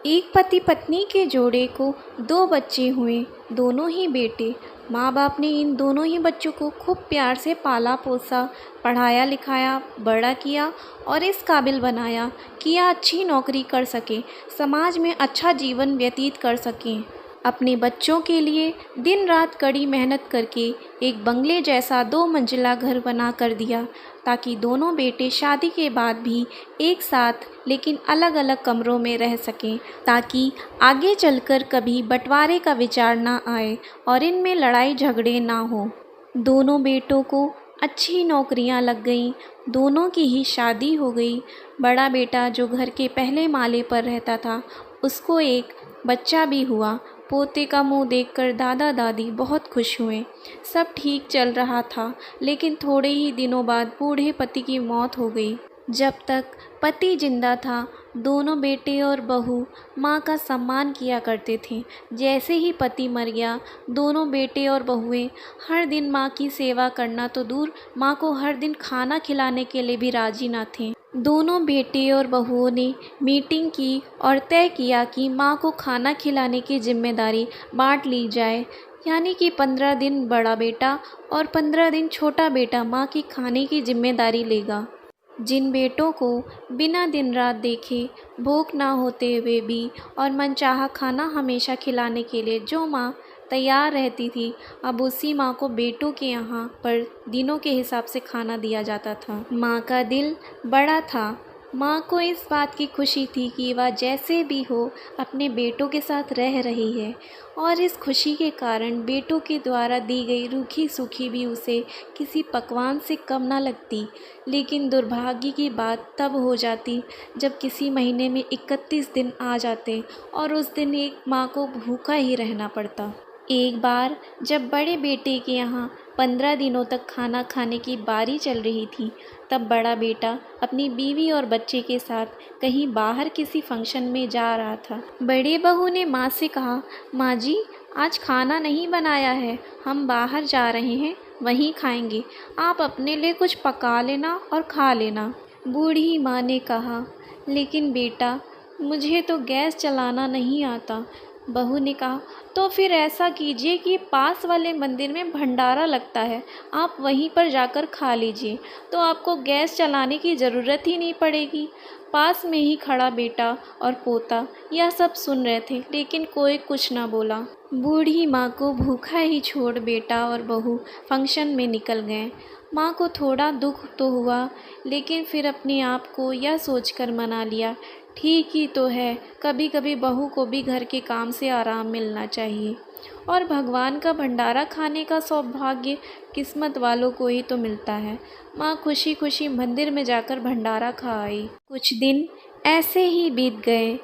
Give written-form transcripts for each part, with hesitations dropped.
एक पति पत्नी के जोड़े को दो बच्चे हुए, दोनों ही बेटे। माँ बाप ने इन दोनों ही बच्चों को खूब प्यार से पाला पोसा, पढ़ाया लिखाया, बड़ा किया और इस काबिल बनाया कि यह अच्छी नौकरी कर सकें, समाज में अच्छा जीवन व्यतीत कर सकें। अपने बच्चों के लिए दिन रात कड़ी मेहनत करके एक बंगले जैसा 2 मंजिला घर बना कर दिया, ताकि दोनों बेटे शादी के बाद भी एक साथ लेकिन अलग अलग कमरों में रह सकें, ताकि आगे चलकर कभी बंटवारे का विचार ना आए और इनमें लड़ाई झगड़े ना हो। दोनों बेटों को अच्छी नौकरियां लग गईं, दोनों की ही शादी हो गई। बड़ा बेटा जो घर के पहले माले पर रहता था, उसको एक बच्चा भी हुआ। पोते का मुंह देखकर दादा दादी बहुत खुश हुए। सब ठीक चल रहा था, लेकिन थोड़े ही दिनों बाद बूढ़े पति की मौत हो गई। जब तक पति जिंदा था, दोनों बेटे और बहू माँ का सम्मान किया करते थे। जैसे ही पति मर गया, दोनों बेटे और बहुएं हर दिन माँ की सेवा करना तो दूर, माँ को हर दिन खाना खिलाने के लिए भी राजी न थे। दोनों बेटे और बहुओं ने मीटिंग की और तय किया कि माँ को खाना खिलाने की जिम्मेदारी बांट ली जाए, यानी कि 15 दिन बड़ा बेटा और 15 दिन छोटा बेटा माँ की खाने की जिम्मेदारी लेगा। जिन बेटों को बिना दिन रात देखे भूख ना होते हुए भी और मनचाहा खाना हमेशा खिलाने के लिए जो माँ तैयार रहती थी, अब उसी माँ को बेटों के यहाँ पर दिनों के हिसाब से खाना दिया जाता था। माँ का दिल बड़ा था। माँ को इस बात की खुशी थी कि वह जैसे भी हो अपने बेटों के साथ रह रही है, और इस खुशी के कारण बेटों के द्वारा दी गई रूखी सूखी भी उसे किसी पकवान से कम ना लगती। लेकिन दुर्भाग्य की बात तब हो जाती जब किसी महीने में 31 दिन आ जाते और उस दिन एक माँ को भूखा ही रहना पड़ता। एक बार जब बड़े बेटे के यहाँ 15 दिनों तक खाना खाने की बारी चल रही थी, तब बड़ा बेटा अपनी बीवी और बच्चे के साथ कहीं बाहर किसी फंक्शन में जा रहा था। बड़े बहू ने माँ से कहा, माँ जी, आज खाना नहीं बनाया है, हम बाहर जा रहे हैं, वहीं खाएंगे, आप अपने लिए कुछ पका लेना और खा लेना। बूढ़ी माँ ने कहा, लेकिन बेटा, मुझे तो गैस चलाना नहीं आता। बहू ने कहा, तो फिर ऐसा कीजिए कि पास वाले मंदिर में भंडारा लगता है, आप वहीं पर जाकर खा लीजिए, तो आपको गैस चलाने की ज़रूरत ही नहीं पड़ेगी। पास में ही खड़ा बेटा और पोता यह सब सुन रहे थे, लेकिन कोई कुछ ना बोला। बूढ़ी माँ को भूखा ही छोड़ बेटा और बहू फंक्शन में निकल गए। माँ को थोड़ा दुख तो हुआ, लेकिन फिर अपने आप को यह सोचकर मना लिया, ठीक ही तो है, कभी कभी बहू को भी घर के काम से आराम मिलना चाहिए, और भगवान का भंडारा खाने का सौभाग्य किस्मत वालों को ही तो मिलता है। माँ खुशी खुशी मंदिर में जाकर भंडारा खा आई। कुछ दिन ऐसे ही बीत गए।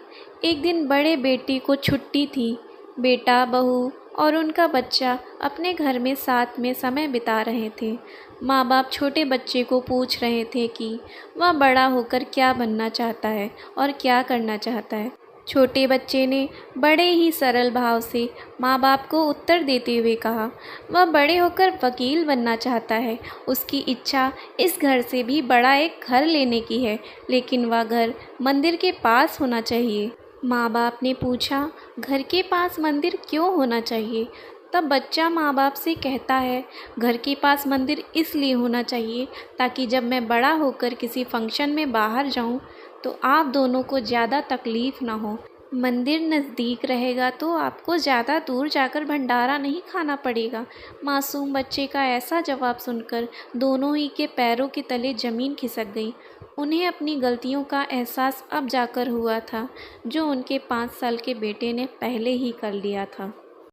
एक दिन बड़े बेटे को छुट्टी थी। बेटा, बहू और उनका बच्चा अपने घर में साथ में समय बिता रहे थे। माँ बाप छोटे बच्चे को पूछ रहे थे कि वह बड़ा होकर क्या बनना चाहता है और क्या करना चाहता है। छोटे बच्चे ने बड़े ही सरल भाव से माँ बाप को उत्तर देते हुए कहा, वह बड़े होकर वकील बनना चाहता है। उसकी इच्छा इस घर से भी बड़ा एक घर लेने की है, लेकिन वह घर मंदिर के पास होना चाहिए। माँ बाप ने पूछा, घर के पास मंदिर क्यों होना चाहिए? तब बच्चा माँ बाप से कहता है, घर के पास मंदिर इसलिए होना चाहिए ताकि जब मैं बड़ा होकर किसी फंक्शन में बाहर जाऊँ तो आप दोनों को ज़्यादा तकलीफ़ ना हो। मंदिर नज़दीक रहेगा तो आपको ज़्यादा दूर जाकर भंडारा नहीं खाना पड़ेगा। मासूम बच्चे का ऐसा जवाब सुनकर दोनों ही के पैरों के तले ज़मीन खिसक गई। उन्हें अपनी गलतियों का एहसास अब जाकर हुआ था, जो उनके 5 साल के बेटे ने पहले ही कर लिया था।